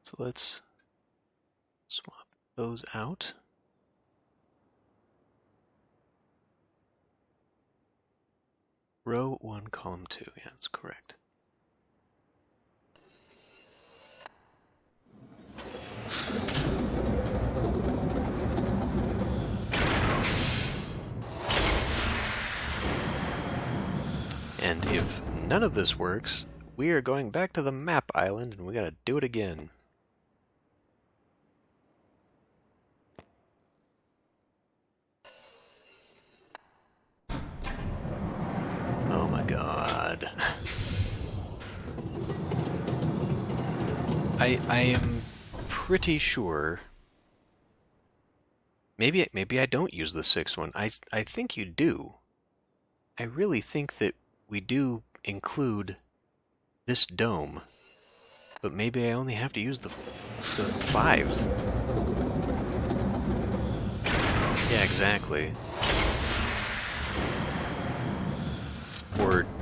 So let's swap those out. Row 1, column 2. Yeah, that's correct. And if none of this works, we are going back to the map island and we gotta do it again. Oh my god. I am pretty sure. Maybe I don't use the 6th one. I think you do. I really think that we do include this dome. But maybe I only have to use the 5. Yeah, exactly.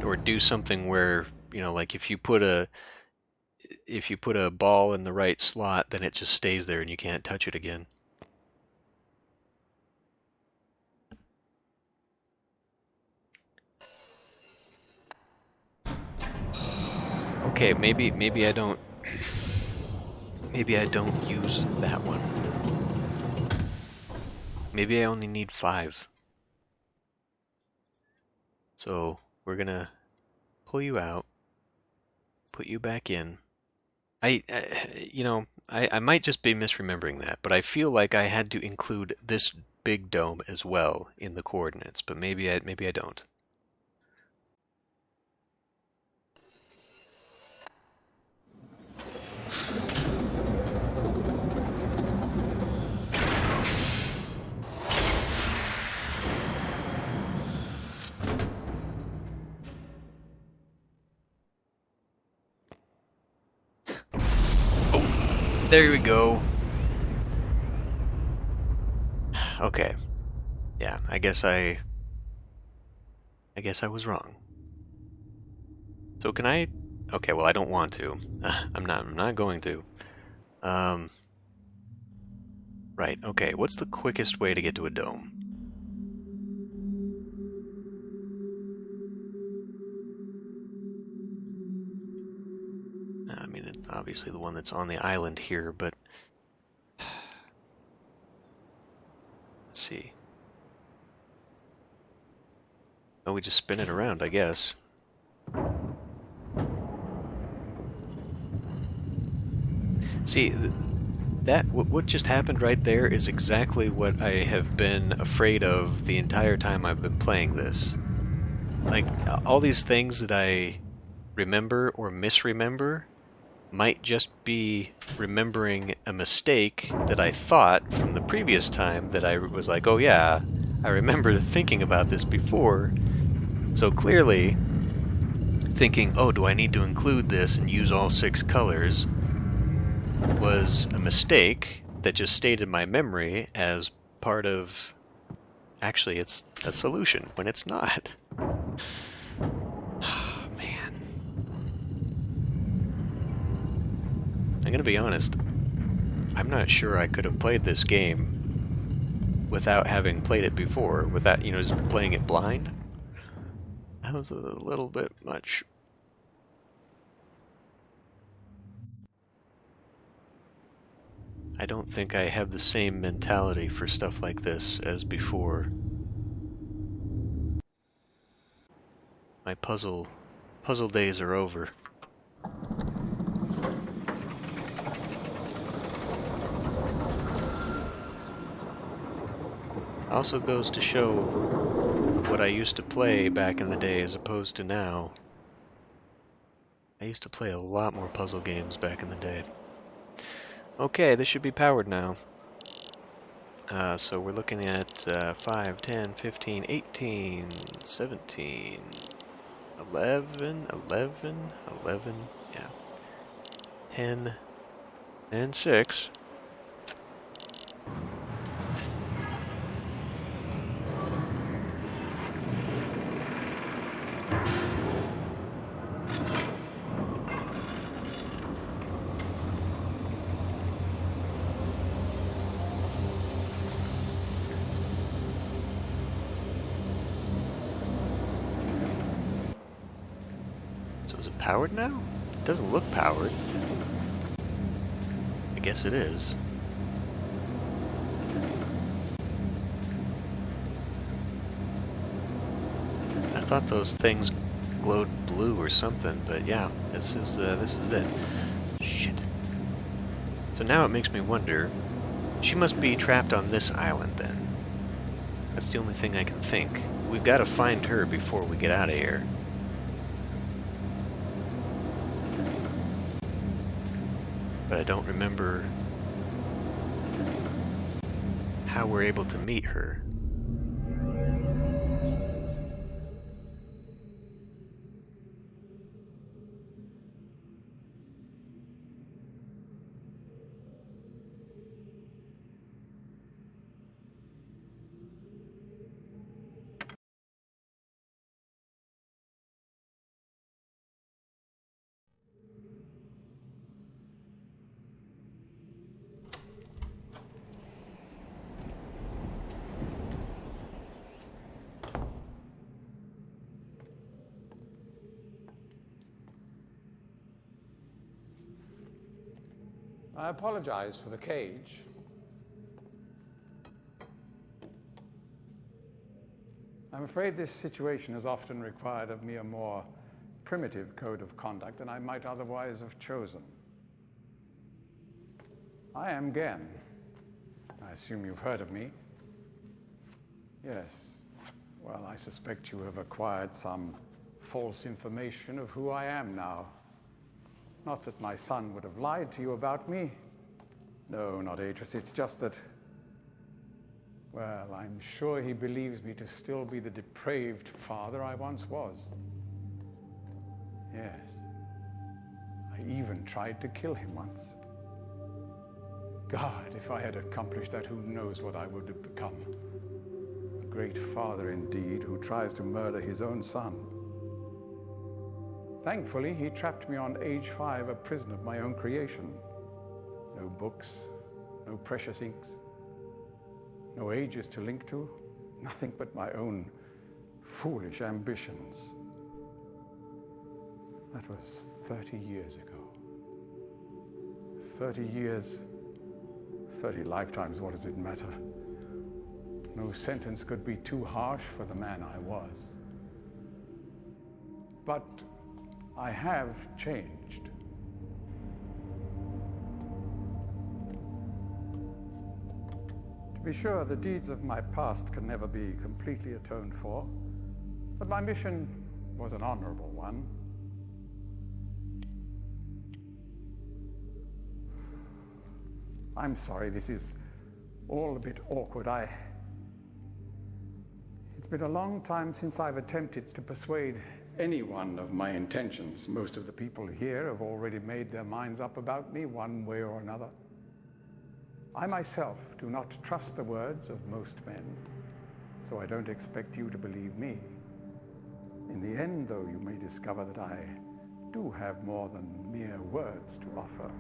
Or do something where, you know, like if you put a ball in the right slot, then it just stays there and you can't touch it again. Okay, maybe I don't use that one. Maybe I only need 5. So we're gonna pull you out, put you back in. I might just be misremembering that, but I feel like I had to include this big dome as well in the coordinates, but maybe I don't. Oh, there we go. Okay. Yeah, I guess I was wrong. So can I? Okay, well I don't want to. I'm not going to. Right. Okay. What's the quickest way to get to a dome? I mean, it's obviously the one that's on the island here, but let's see. Oh, we just spin it around, I guess. See, what just happened right there is exactly what I have been afraid of the entire time I've been playing this. Like, all these things that I remember or misremember might just be remembering a mistake that I thought from the previous time that I was like, oh yeah, I remember thinking about this before. So clearly, thinking, oh, do I need to include this and use all 6 colors, was a mistake that just stayed in my memory as part of... Actually, it's a solution when it's not. Man. I'm gonna be honest, I'm not sure I could have played this game without having played it before, without, just playing it blind. That was a little bit much. I don't think I have the same mentality for stuff like this as before. My puzzle days are over. Also goes to show what I used to play back in the day as opposed to now. I used to play a lot more puzzle games back in the day. Okay, this should be powered now. So we're looking at 5, 10, 15, 18, 17, 11, yeah. 10, and 6. So is it powered now? It doesn't look powered. I guess it is. I thought those things glowed blue or something, but yeah, this is it. Shit. So now it makes me wonder, she must be trapped on this island then. That's the only thing I can think. We've got to find her before we get out of here. But I don't remember how we're able to meet her. I apologize for the cage. I'm afraid this situation has often required of me a more primitive code of conduct than I might otherwise have chosen. I am Gen. I assume you've heard of me. Yes. Well, I suspect you have acquired some false information of who I am now. Not that my son would have lied to you about me. No, not Atris. It's just that, well, I'm sure he believes me to still be the depraved father I once was. Yes. I even tried to kill him once. God, if I had accomplished that, who knows what I would have become. A great father indeed, who tries to murder his own son. Thankfully, he trapped me on age 5, a prison of my own creation. No books, no precious inks, no ages to link to, nothing but my own foolish ambitions. That was 30 years ago. 30 years, 30 lifetimes, what does it matter? No sentence could be too harsh for the man I was. But I have changed. To be sure, the deeds of my past can never be completely atoned for, but my mission was an honorable one. I'm sorry, this is all a bit awkward. It's been a long time since I've attempted to persuade anyone of my intentions. Most of the people here have already made their minds up about me one way or another. I myself do not trust the words of most men, so I don't expect you to believe me. In the end, though, you may discover that I do have more than mere words to offer.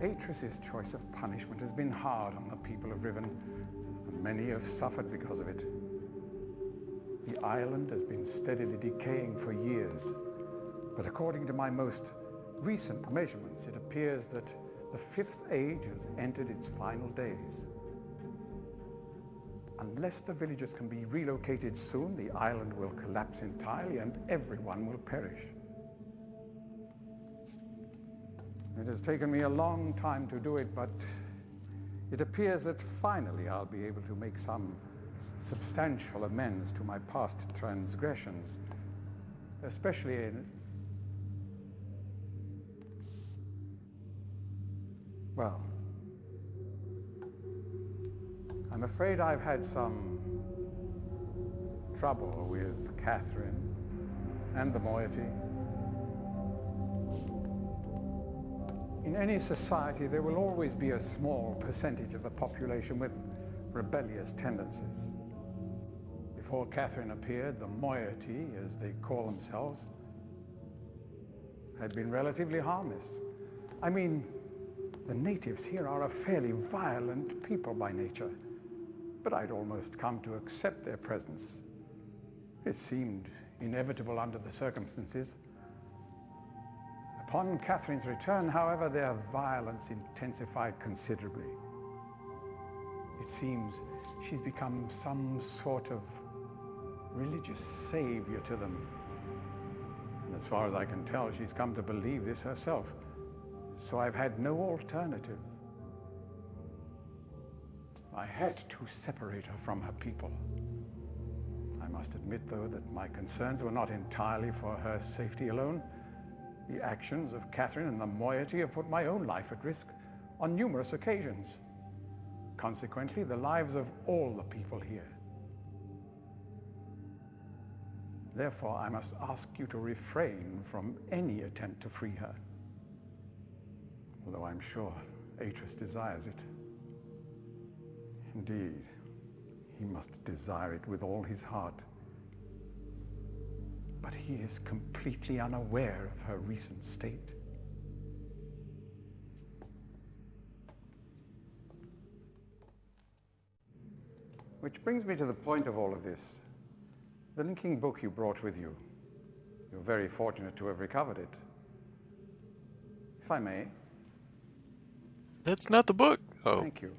Atris's choice of punishment has been hard on the people of Riven, and many have suffered because of it. The island has been steadily decaying for years, but according to my most recent measurements, it appears that the 5th age has entered its final days. Unless the villagers can be relocated soon, the island will collapse entirely and everyone will perish. It has taken me a long time to do it, but it appears that finally I'll be able to make some substantial amends to my past transgressions, especially in... Well, I'm afraid I've had some trouble with Catherine and the moiety. In any society, there will always be a small percentage of the population with rebellious tendencies. Before Catherine appeared, the moiety, as they call themselves, had been relatively harmless. I mean, the natives here are a fairly violent people by nature, but I'd almost come to accept their presence. It seemed inevitable under the circumstances. Upon Catherine's return, however, their violence intensified considerably. It seems she's become some sort of religious savior to them. And as far as I can tell, she's come to believe this herself. So I've had no alternative. I had to separate her from her people. I must admit, though, that my concerns were not entirely for her safety alone. The actions of Catherine and the moiety have put my own life at risk on numerous occasions. Consequently, the lives of all the people here. Therefore, I must ask you to refrain from any attempt to free her. Although I'm sure Atreus desires it. Indeed, he must desire it with all his heart. But he is completely unaware of her recent state. Which brings me to the point of all of this. The linking book you brought with you. You're very fortunate to have recovered it. If I may. That's not the book. Oh. Thank you.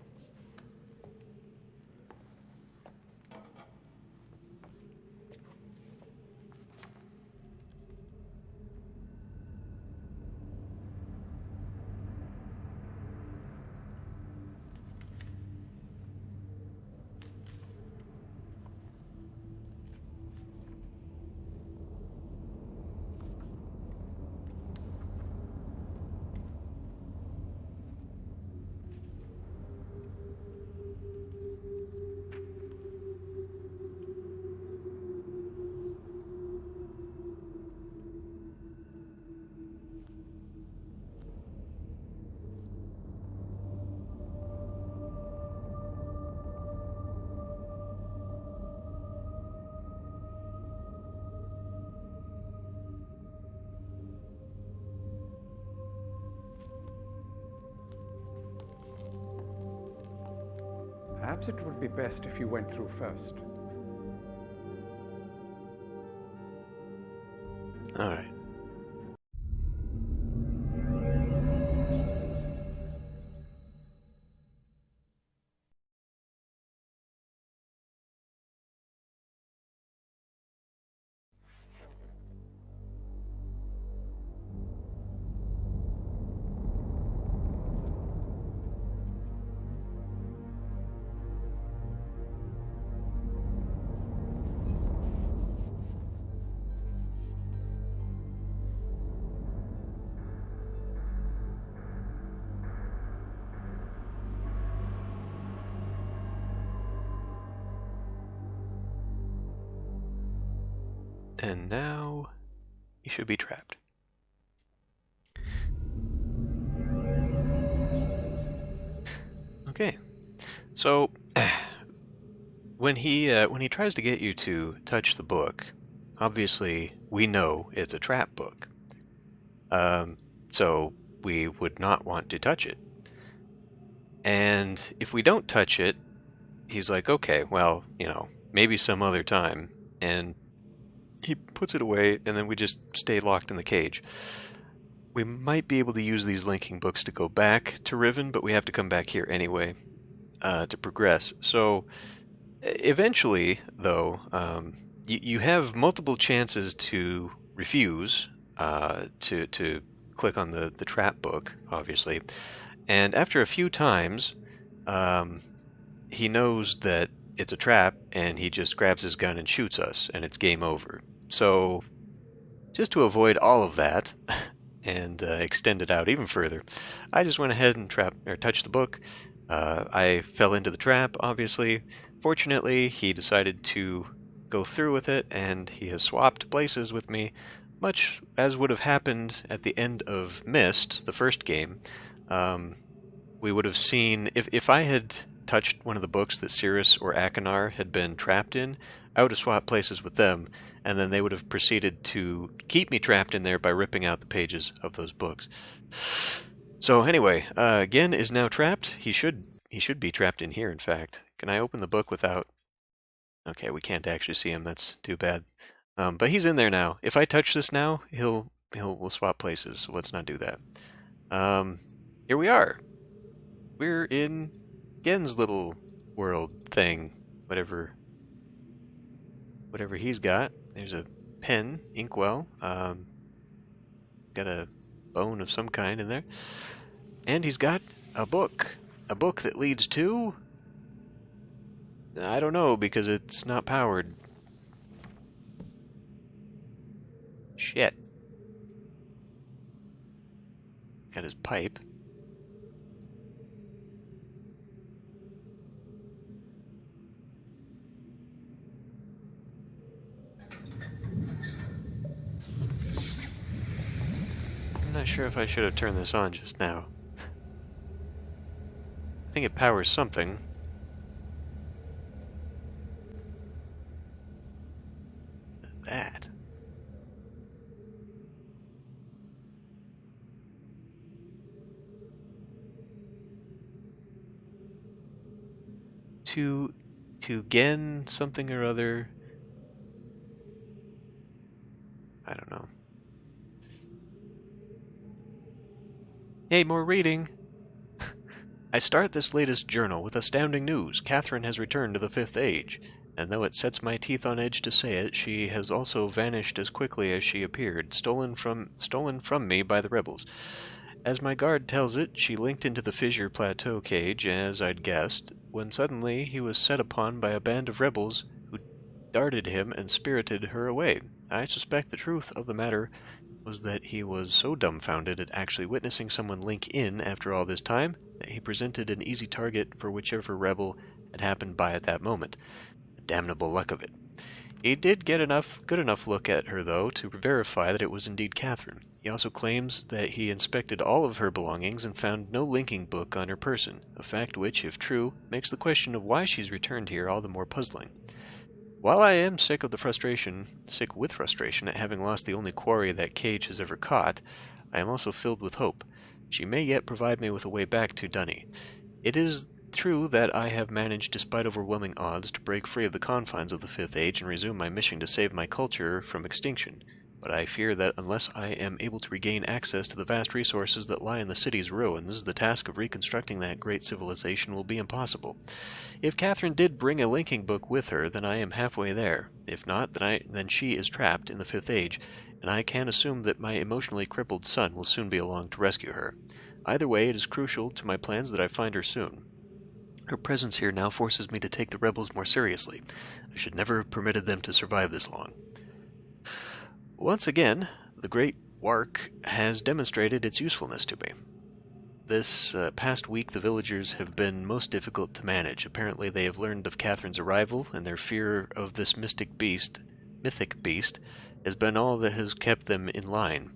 Perhaps it would be best if you went through first. All right. And now you should be trapped. Okay, so when he tries to get you to touch the book, obviously we know it's a trap book. So we would not want to touch it. And if we don't touch it, he's like, okay, well, maybe some other time. And he puts it away, and then we just stay locked in the cage. We might be able to use these linking books to go back to Riven, but we have to come back here anyway to progress. So eventually, though, you have multiple chances to refuse to click on the trap book, obviously. And after a few times, he knows that it's a trap, and he just grabs his gun and shoots us, and it's game over. So, just to avoid all of that, and extend it out even further, I just went ahead and touched the book. I fell into the trap, obviously. Fortunately, he decided to go through with it, and he has swapped places with me, much as would have happened at the end of Myst, the first game. We would have seen, if I had touched one of the books that Cirrus or Akinar had been trapped in, I would have swapped places with them, and then they would have proceeded to keep me trapped in there by ripping out the pages of those books. So anyway, Gen is now trapped. He should be trapped in here, in fact. Can I open the book without... Okay, we can't actually see him. That's too bad. But he's in there now. If I touch this now, we'll swap places. So let's not do that. Here we are. We're in Gen's little world thing. Whatever he's got. There's a pen, inkwell. Got a bone of some kind in there. And he's got a book. A book that leads to... I don't know, because it's not powered. Shit. Got his pipe. I'm not sure if I should have turned this on just now. I think it powers something. That. To Gen something or other. I don't know. Hey, more reading! I start this latest journal with astounding news. Catherine has returned to the Fifth Age, and though it sets my teeth on edge to say it, she has also vanished as quickly as she appeared, stolen from me by the rebels. As my guard tells it, she linked into the Fissure Plateau cage, as I'd guessed, when suddenly he was set upon by a band of rebels who darted him and spirited her away. I suspect the truth of the matter was that he was so dumbfounded at actually witnessing someone link in after all this time that he presented an easy target for whichever rebel had happened by at that moment. The damnable luck of it. He did get good enough look at her, though, to verify that it was indeed Catherine. He also claims that he inspected all of her belongings and found no linking book on her person, a fact which, if true, makes the question of why she's returned here all the more puzzling. While I am sick with frustration at having lost the only quarry that cage has ever caught, I am also filled with hope. She may yet provide me with a way back to Dunny. It is true that I have managed, despite overwhelming odds, to break free of the confines of the Fifth Age and resume my mission to save my culture from extinction. But I fear that unless I am able to regain access to the vast resources that lie in the city's ruins, the task of reconstructing that great civilization will be impossible. If Catherine did bring a linking book with her, then I am halfway there. If not, then she is trapped in the Fifth Age, and I can assume that my emotionally crippled son will soon be along to rescue her. Either way, it is crucial to my plans that I find her soon. Her presence here now forces me to take the rebels more seriously. I should never have permitted them to survive this long. Once again, the Great Wark has demonstrated its usefulness to me. This past week, the villagers have been most difficult to manage. Apparently, they have learned of Catherine's arrival, and their fear of this mythic beast, has been all that has kept them in line.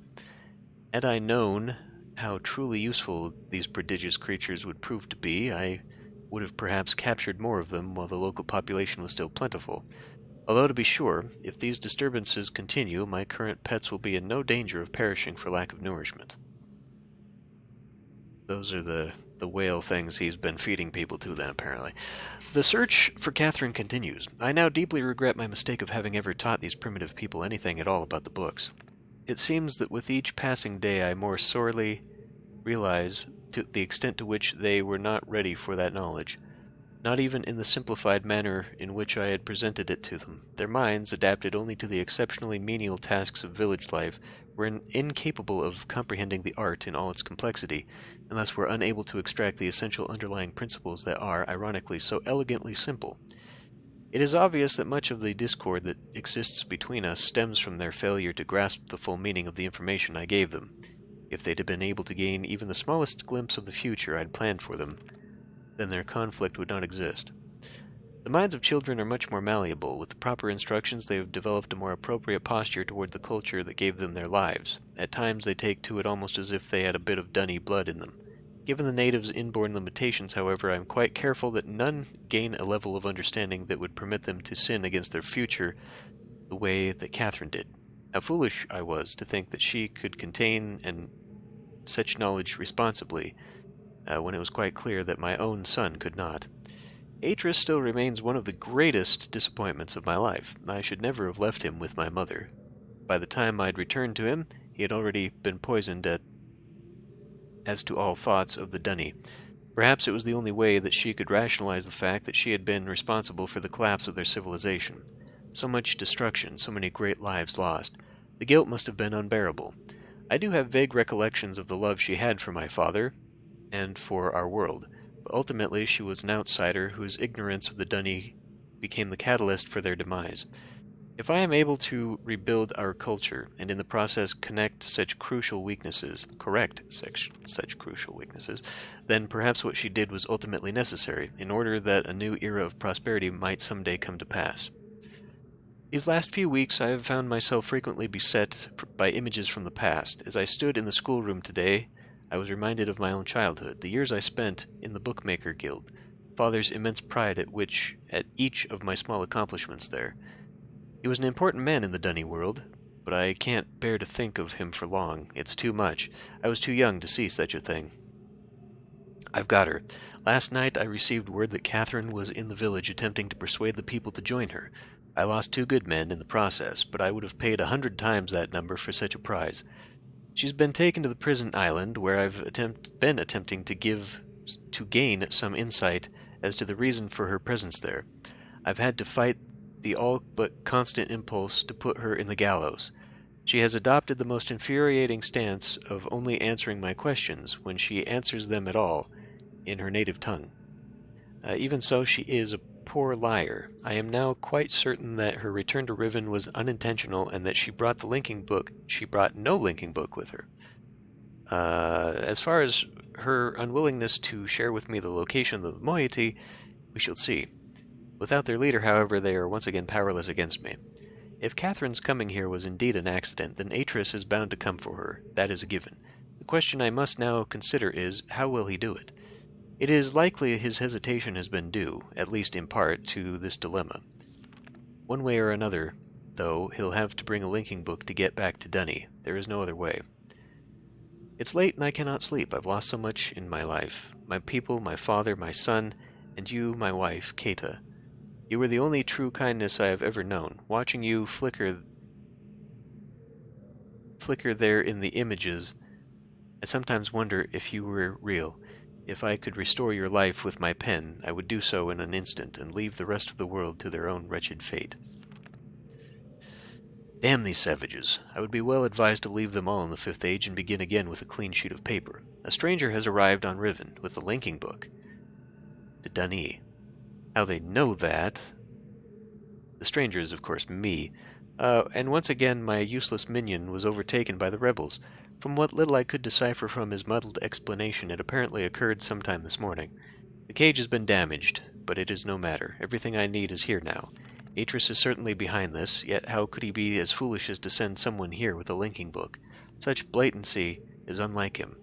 Had I known how truly useful these prodigious creatures would prove to be, I would have perhaps captured more of them while the local population was still plentiful. Although, to be sure, if these disturbances continue, my current pets will be in no danger of perishing for lack of nourishment. Those are the whale things he's been feeding people to then, apparently. The search for Catherine continues. I now deeply regret my mistake of having ever taught these primitive people anything at all about the books. It seems that with each passing day I more sorely realize the extent to which they were not ready for that knowledge. Not even in the simplified manner in which I had presented it to them. Their minds, adapted only to the exceptionally menial tasks of village life, were incapable of comprehending the art in all its complexity, and thus were unable to extract the essential underlying principles that are, ironically, so elegantly simple. It is obvious that much of the discord that exists between us stems from their failure to grasp the full meaning of the information I gave them. If they'd have been able to gain even the smallest glimpse of the future I'd planned for them, then their conflict would not exist. The minds of children are much more malleable. With the proper instructions, they have developed a more appropriate posture toward the culture that gave them their lives. At times, they take to it almost as if they had a bit of Dunny blood in them. Given the natives' inborn limitations, however, I am quite careful that none gain a level of understanding that would permit them to sin against their future the way that Catherine did. How foolish I was to think that she could contain such knowledge responsibly, when it was quite clear that my own son could not. Atris still remains one of the greatest disappointments of my life. I should never have left him with my mother. By the time I'd returned to him, he had already been poisoned as to all thoughts of the Dunny. Perhaps it was the only way that she could rationalize the fact that she had been responsible for the collapse of their civilization. So much destruction, so many great lives lost. The guilt must have been unbearable. I do have vague recollections of the love she had for my father and for our world, but ultimately she was an outsider whose ignorance of the Dunny became the catalyst for their demise. If I am able to rebuild our culture, and in the process correct such crucial weaknesses, then perhaps what she did was ultimately necessary, in order that a new era of prosperity might someday come to pass. These last few weeks I have found myself frequently beset by images from the past. As I stood in the schoolroom today, I was reminded of my own childhood, the years I spent in the Bookmaker Guild, Father's immense pride at each of my small accomplishments there. He was an important man in the Dunny world, but I can't bear to think of him for long. It's too much. I was too young to see such a thing. I've got her. Last night I received word that Catherine was in the village attempting to persuade the people to join her. I lost 2 good men in the process, but I would have paid 100 times that number for such a prize. She's been taken to the prison island, where I've been attempting to gain some insight as to the reason for her presence there. I've had to fight the all but constant impulse to put her in the gallows. She has adopted the most infuriating stance of only answering my questions, when she answers them at all, in her native tongue. Even so, she is a poor liar. I am now quite certain that her return to Riven was unintentional, and that she brought no linking book with her. As far as her unwillingness to share with me the location of the moiety, we shall see. Without their leader, however, they are once again powerless against me. If Catherine's coming here was indeed an accident, then Atris is bound to come for her. That is a given. The question I must now consider is, how will he do it? It is likely his hesitation has been due, at least in part, to this dilemma. One way or another, though, he'll have to bring a linking book to get back to Dunny. There is no other way. It's late and I cannot sleep. I've lost so much in my life. My people, my father, my son, and you, my wife, Kata. You were the only true kindness I have ever known. Watching you flicker there in the images, I sometimes wonder if you were real. If I could restore your life with my pen, I would do so in an instant, and leave the rest of the world to their own wretched fate. Damn these savages. I would be well advised to leave them all in the 5th Age and begin again with a clean sheet of paper. A stranger has arrived on Riven with the linking book to Dunny. How they know that? The stranger is, of course, me. And once again my useless minion was overtaken by the rebels. From what little I could decipher from his muddled explanation, it apparently occurred sometime this morning. The cage has been damaged, but it is no matter. Everything I need is here now. Atris is certainly behind this, yet how could he be as foolish as to send someone here with a linking book? Such blatancy is unlike him.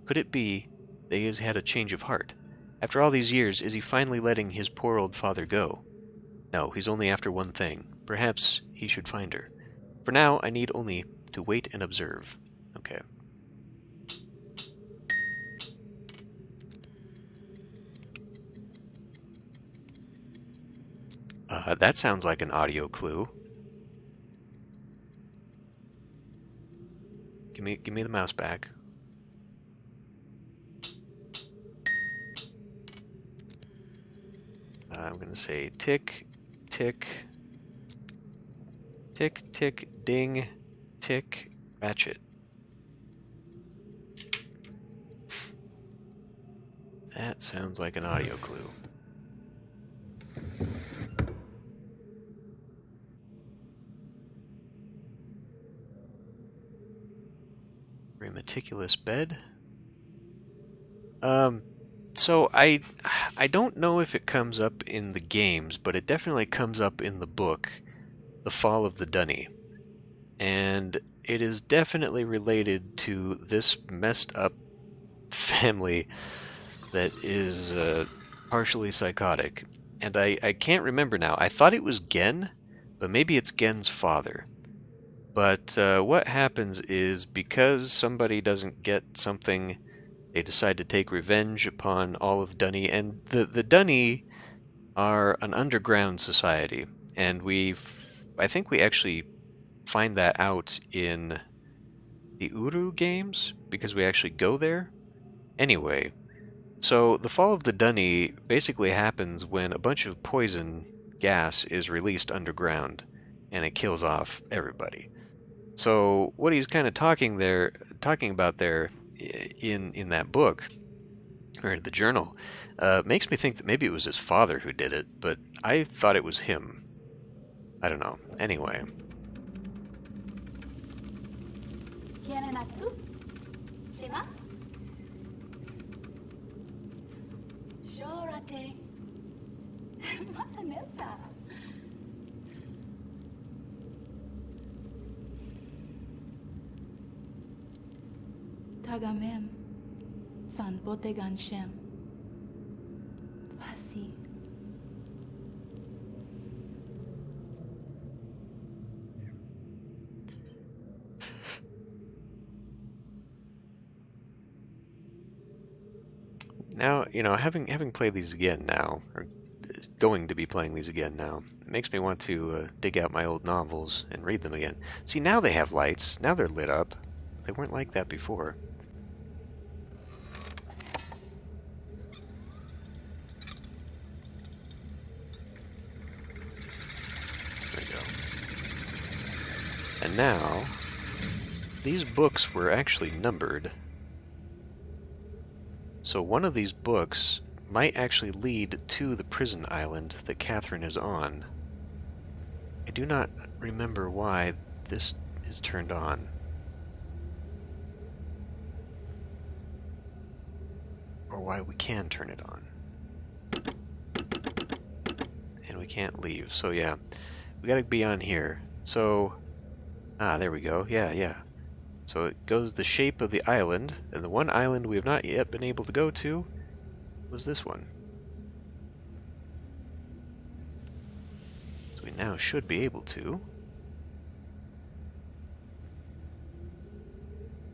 Could it be that he has had a change of heart? After all these years, is he finally letting his poor old father go? No, he's only after one thing. Perhaps he should find her. For now, I need only to wait and observe. Okay. That sounds like an audio clue. Give me the mouse back. I'm going to say tick, tick, tick, tick, ding, tick, ratchet. That sounds like an audio clue. Very meticulous bed. So I don't know if it comes up in the games, but it definitely comes up in the book, The Fall of the Dunny. And it is definitely related to this messed up family that is partially psychotic. And I can't remember now. I thought it was Gen, but maybe it's Gen's father. But what happens is, because somebody doesn't get something, they decide to take revenge upon all of Dunny. And the Dunny are an underground society, and I think we actually find that out in the Uru games because we actually go there. Anyway, so the fall of the Dunny basically happens when a bunch of poison gas is released underground, and it kills off everybody. So what he's kind of talking about there in that book or the journal, makes me think that maybe it was his father who did it, but I thought it was him. I don't know. Anyway. Tagamem, san botegan shem, fasi. Now, having played these again now, or going to be playing these again now, it makes me want to dig out my old novels and read them again. See, now they have lights. Now they're lit up. They weren't like that before. There we go. And now, these books were actually numbered. So one of these books might actually lead to the prison island that Catherine is on. I do not remember why this is turned on. Or why we can turn it on. And we can't leave. So yeah, we gotta be on here. So, there we go. Yeah. So it goes the shape of the island, and the one island we have not yet been able to go to was this one. So we now should be able to.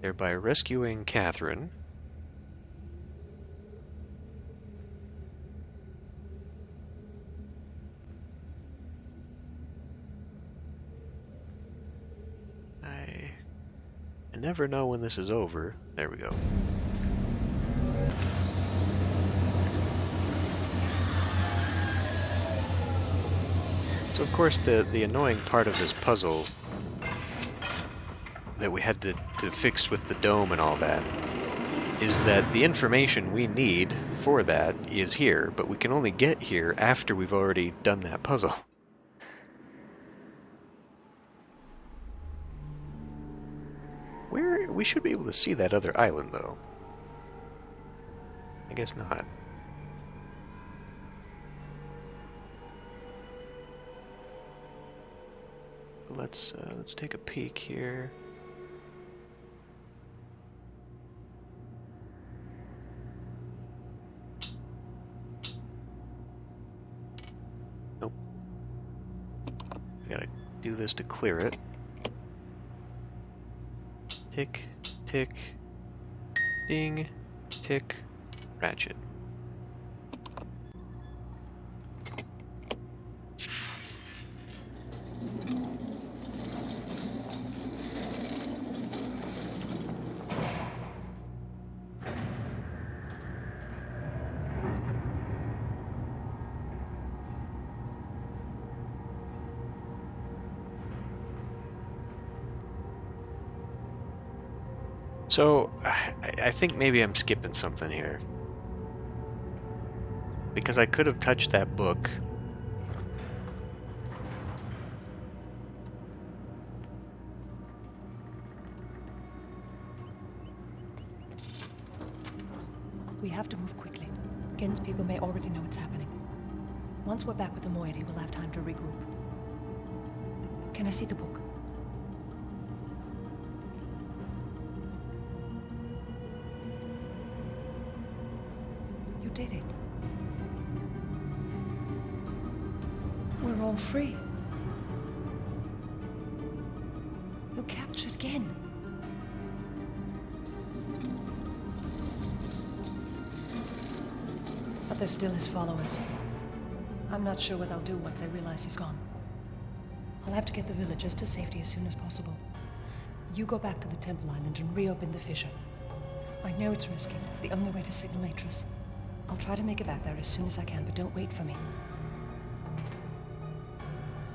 Thereby rescuing Catherine. I never know when this is over. There we go. So of course the annoying part of this puzzle that we had to fix with the dome and all that is that the information we need for that is here, but we can only get here after we've already done that puzzle. We should be able to see that other island, though. I guess not. Let's take a peek here. Nope. We gotta do this to clear it. Tick, tick, ding, tick, ratchet. So, I think maybe I'm skipping something here. Because I could have touched that book. We have to move quickly. Gen's people may already know what's happening. Once we're back with the moiety, we'll have time to regroup. Can I see the book? You did it. We're all free. You captured Gen. But there's still his followers. I'm not sure what I'll do once I realize he's gone. I'll have to get the villagers to safety as soon as possible. You go back to the Temple Island and reopen the fissure. I know it's risky, but it's the only way to signal Atris. I'll try to make it back there as soon as I can, but don't wait for me.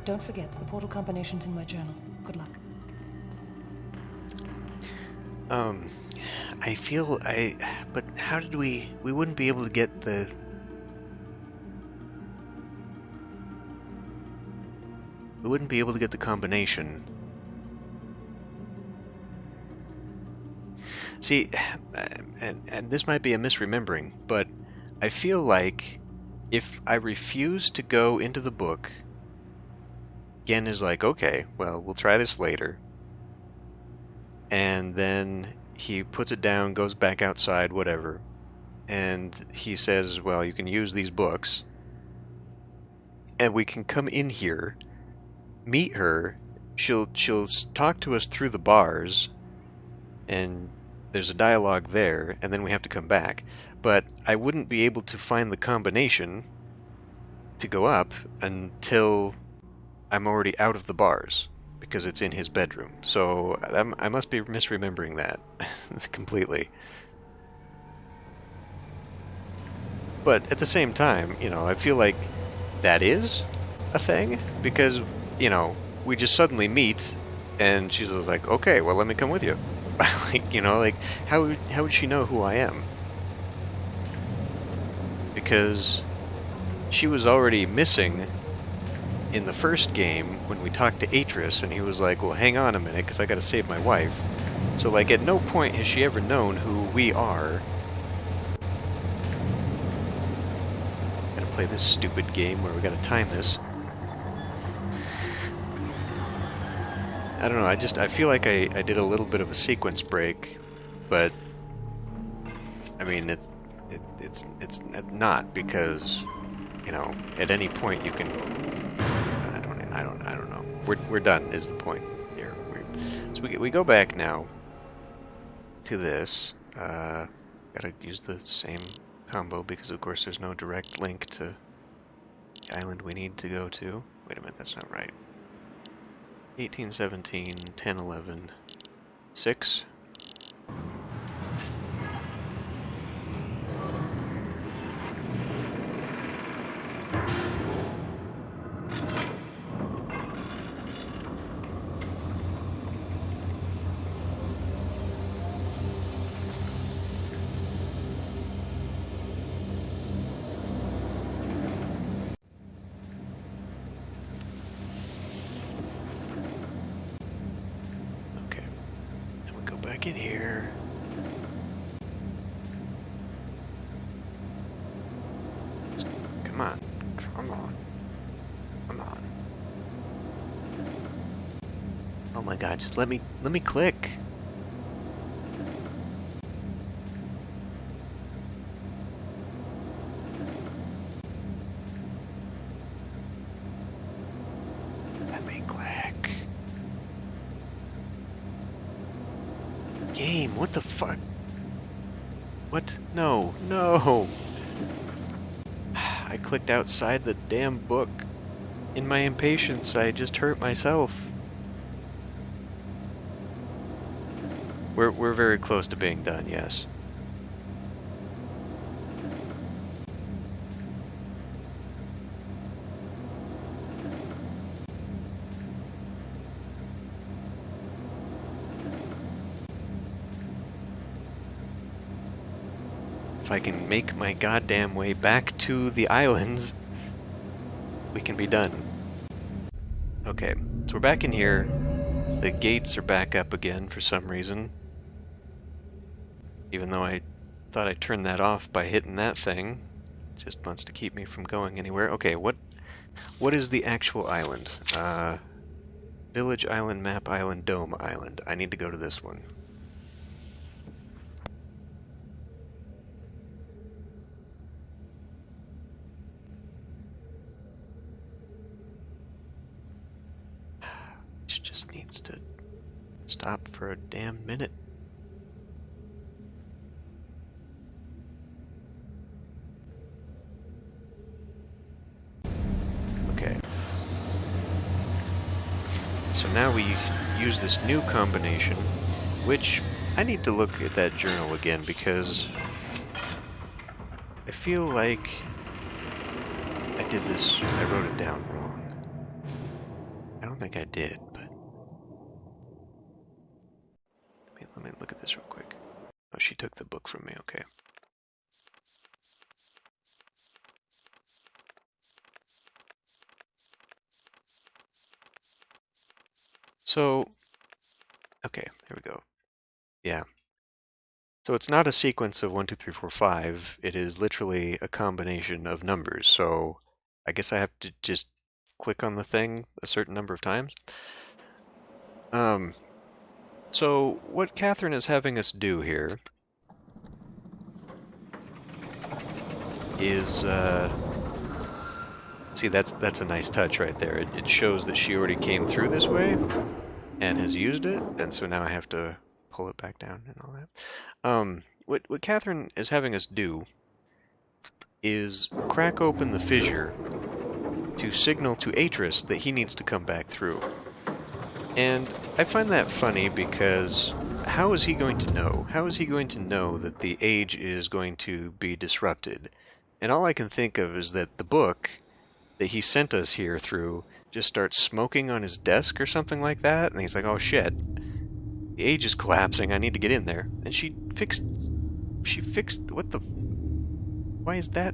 Don't forget, the portal combination's in my journal. Good luck. I feel but how did we wouldn't be able to get the... We wouldn't be able to get the combination. See, and this might be a misremembering, but I feel like if I refuse to go into the book, Gen is like, okay, well, we'll try this later. And then he puts it down, goes back outside, whatever. And he says, well, you can use these books. And we can come in here, meet her, she'll talk to us through the bars, and there's a dialogue there, and then we have to come back. But I wouldn't be able to find the combination to go up until I'm already out of the bars, because it's in his bedroom. So I must be misremembering that completely. But at the same time, you know, I feel like that is a thing, because, you know, we just suddenly meet, and she's like, okay, well, let me come with you. Like, you know, like, how would she know who I am? Because she was already missing in the first game when we talked to Atris, and he was like, well, hang on a minute, because I gotta save my wife. So, like, at no point has she ever known who we are. Gotta play this stupid game where we gotta time this. I don't know, I feel like I did a little bit of a sequence break, but I mean, it's not, because, you know, at any point you can, I don't know. We're done is the point here. So we go back now to this. Gotta use the same combo because of course there's no direct link to the island we need to go to. Wait a minute, that's not right. 1817, 1011, 6. Back in here. Come on. Come on. Come on. Oh my god, just let me click. Let me click. Game, what the fuck? What? No, no! I clicked outside the damn book. In my impatience, I just hurt myself. We're very close to being done, yes. If I can make my goddamn way back to the islands, we can be done. Okay, so we're back in here. The gates are back up again for some reason. Even though I thought I turned that off by hitting that thing. It just wants to keep me from going anywhere. Okay, what is the actual island? Village Island, Map Island, Dome Island. I need to go to this one. Just needs to stop for a damn minute. now we use this new combination, which I need to look at that journal again because I feel like I did this, I wrote it down wrong. I don't think I did, but let me look at this real quick. Oh, she took the book from me, okay. So, okay, there we go. Yeah. So it's not a sequence of 1, 2, 3, 4, 5. It is literally a combination of numbers. So I guess I have to just click on the thing a certain number of times. So what Catherine is having us do here is, see, that's a nice touch right there. It shows that she already came through this way and has used it, and so now I have to pull it back down and all that. What Catherine is having us do is crack open the fissure to signal to Atris that he needs to come back through. And I find that funny because how is he going to know? How is he going to know that the age is going to be disrupted? And all I can think of is that the book that he sent us here through just starts smoking on his desk or something like that, and he's like, oh shit, the age is collapsing, I need to get in there. And she fixed, what the, why is that?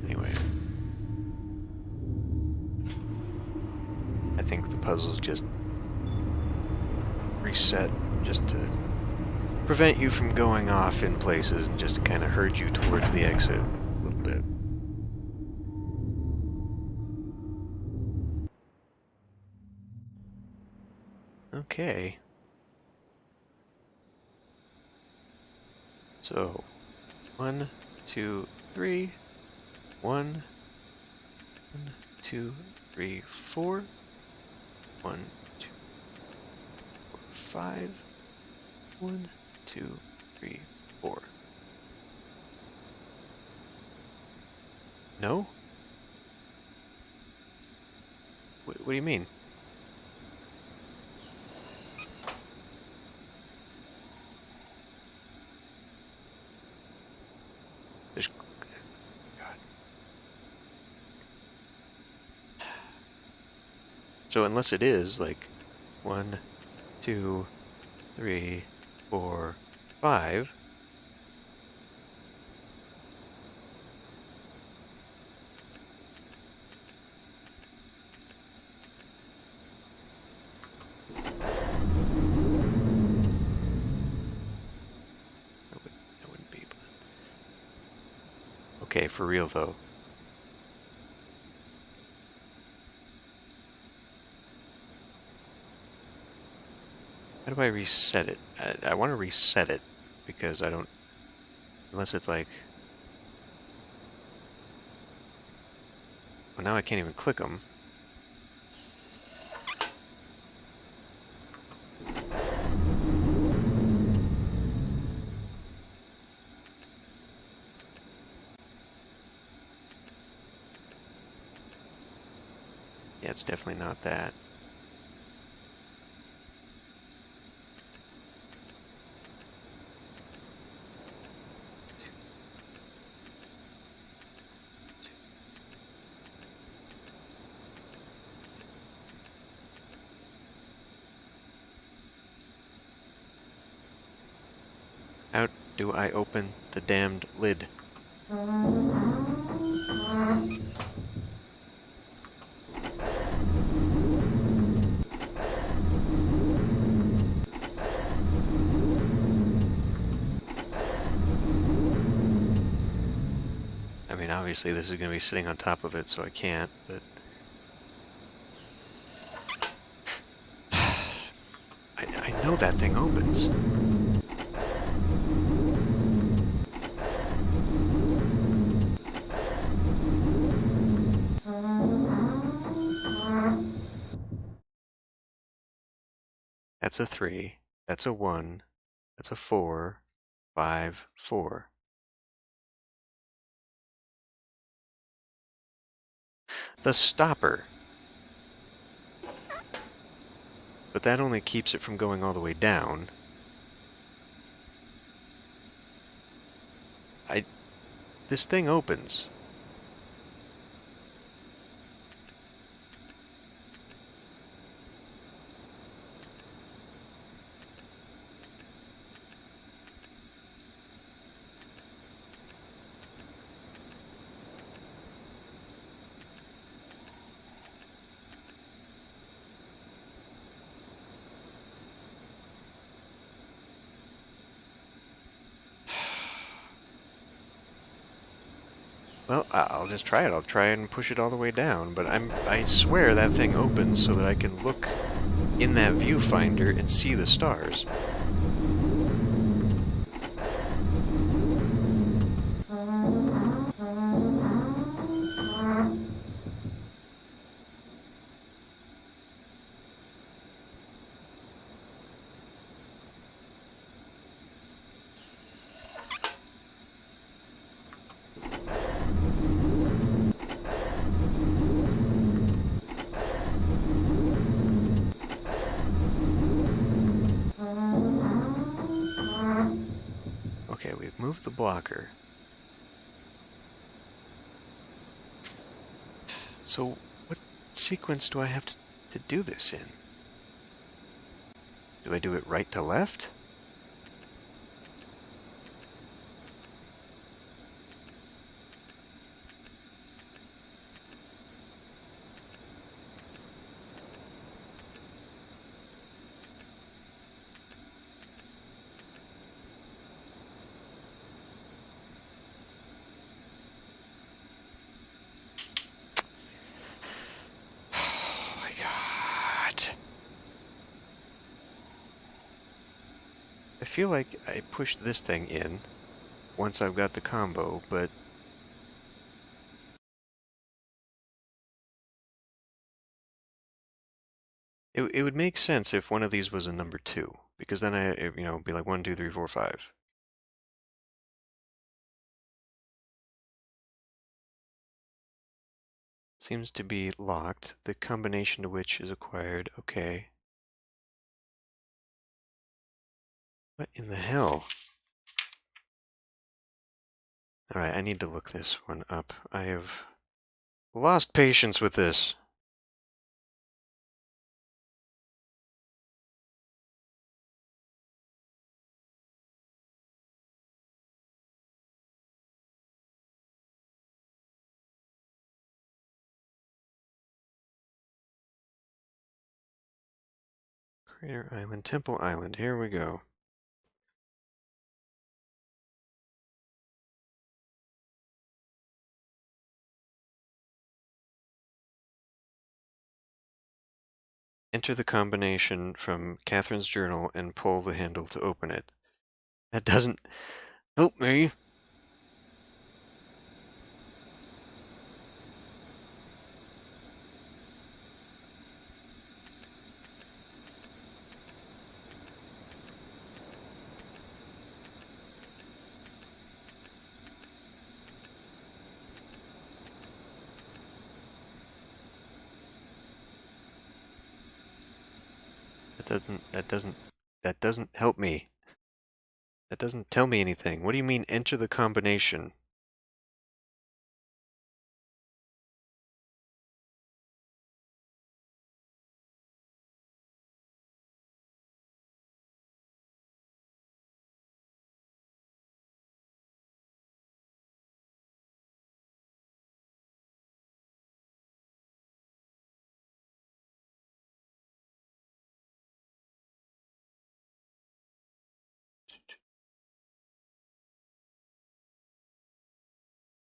Anyway. I think the puzzle's just reset just to prevent you from going off in places and just to kind of herd you towards the exit a little bit. Okay. So, 1, 2, 3. 1, 2, 3, 4. 1, 2, 4, 5. 1, 2, 3, 4. No? What do you mean? There's... God. So unless it is, like, 1, 2, 3, 4, 5... I wouldn't be able to... Okay, for real though. How do I reset it? I want to reset it because I don't... Unless it's like... Well, now I can't even click them. Yeah, it's definitely not that. How do I open the damned lid? I mean, obviously this is going to be sitting on top of it, so I can't, but... I know that thing opens. That's a 3. That's a 1. That's a 4. 5, 4. the stopper. But that only keeps it from going all the way down. This thing opens. Well, I'll just try it. I'll try and push it all the way down, but I swear that thing opens so that I can look in that viewfinder and see the stars. Okay, we've moved the blocker. So, what sequence do I have to do this in? Do I do it right to left? Oh my god. I feel like I pushed this thing in once I've got the combo, but it would make sense if one of these was a number 2, because then it'd be like 1, 2, 3, 4, 5. Seems to be locked, the combination to which is acquired. Okay. What in the hell? Alright, I need to look this one up. I have lost patience with this. Crater Island, Temple Island, here we go. Enter the combination from Catherine's journal and pull the handle to open it. That doesn't help me. That doesn't help me. That doesn't tell me anything. What do you mean enter the combination?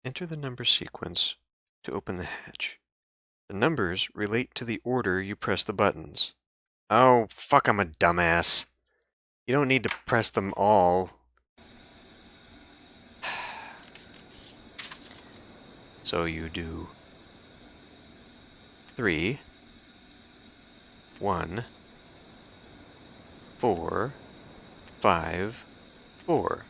Enter the number sequence to open the hatch. The numbers relate to the order you press the buttons. Oh, fuck, I'm a dumbass. You don't need to press them all. So you do 3, 1, 4, 5, 4.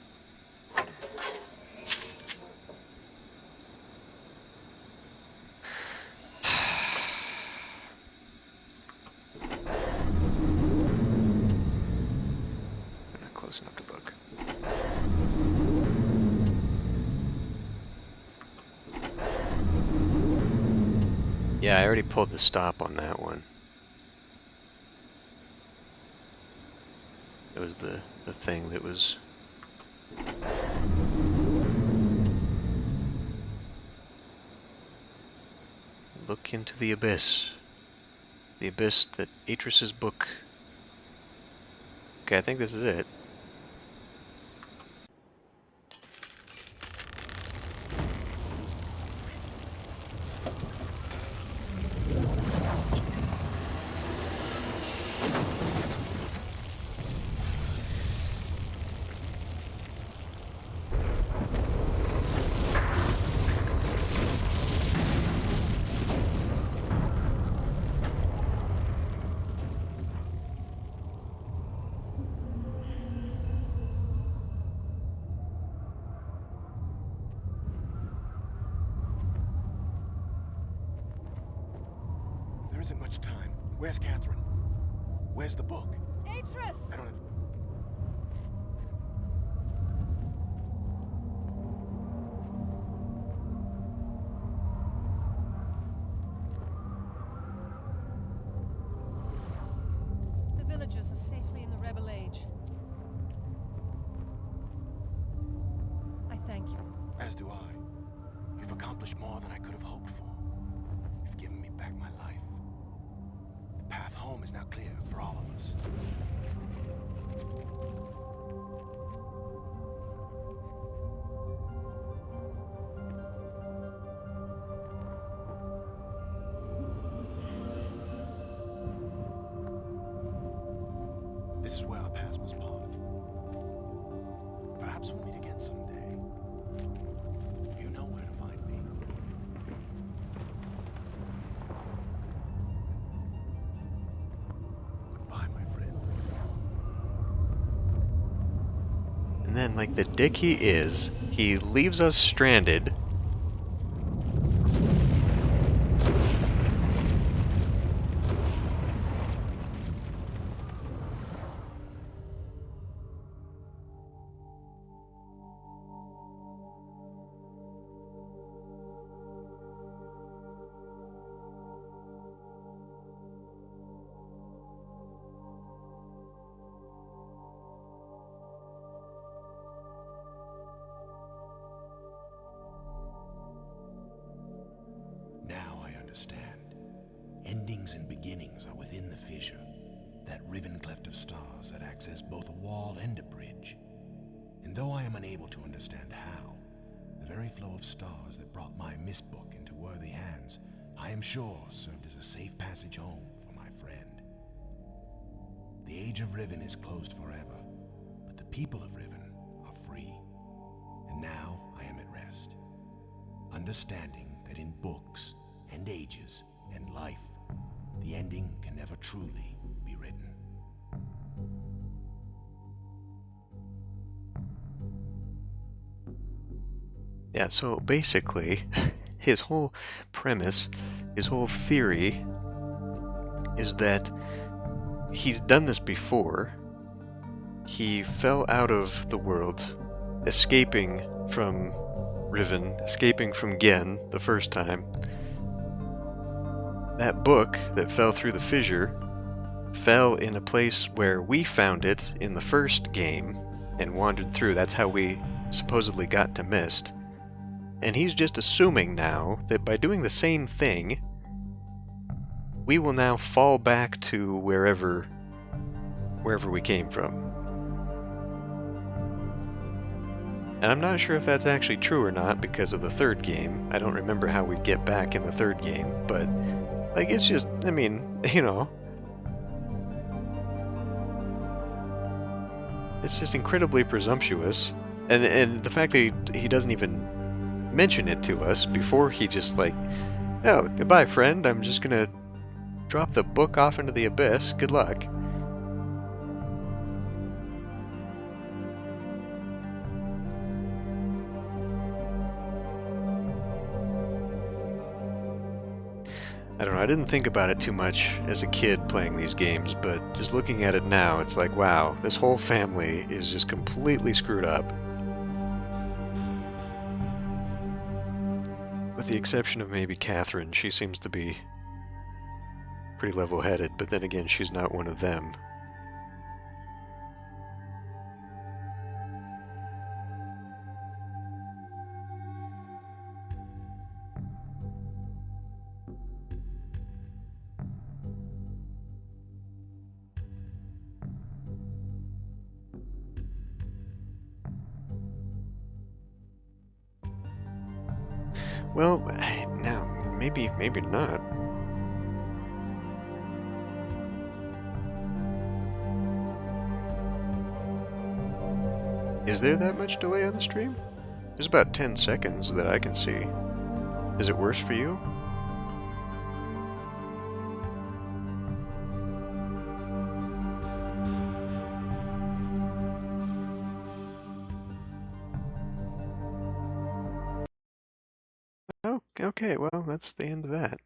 Yeah, I already pulled the stop on that one. It was the thing that was... Look into the abyss. The abyss that Atris's book... Okay, I think this is it. There isn't much time. Where's Catherine? Where's the book? Atris! I don't... The villagers are safely in the Rebel Age. I thank you. As do I. You've accomplished more than I could have hoped for. You've given me back my life. The path home is now clear for all of us. This is where our paths must part. Perhaps we'll meet again someday. You know where to find me. Goodbye, my friend. And then, like the dick he is, he leaves us stranded. Now I understand. Endings and beginnings are within the fissure. That riven cleft of stars that acts as both a wall and a bridge. And though I am unable to understand how, the very flow of stars that brought my mist book into worthy hands, I am sure served as a safe passage home for my friend. The age of Riven is closed forever, but the people of Riven are free. And now I am at rest, understanding that in books and ages and life, the ending can never truly be written. Yeah, so basically, his whole premise, his whole theory is that he's done this before. He fell out of the world, escaping from Riven, escaping from Gen the first time. That book that fell through the fissure fell in a place where we found it in the first game and wandered through. That's how we supposedly got to Mist. And he's just assuming now that by doing the same thing, we will now fall back to wherever we came from. And I'm not sure if that's actually true or not because of the third game. I don't remember how we get back in the third game, but like it's just, I mean, you know, it's just incredibly presumptuous. And the fact that he doesn't even mention it to us before he just like, oh, goodbye friend, I'm just gonna drop the book off into the abyss, good luck. I don't know, I didn't think about it too much as a kid playing these games, but just looking at it now, it's like, wow, this whole family is just completely screwed up. With the exception of maybe Catherine, she seems to be pretty level-headed, but then again, she's not one of them. Well, now, maybe not. Is there that much delay on the stream? There's about 10 seconds that I can see. Is it worse for you? Oh, okay, well, that's the end of that.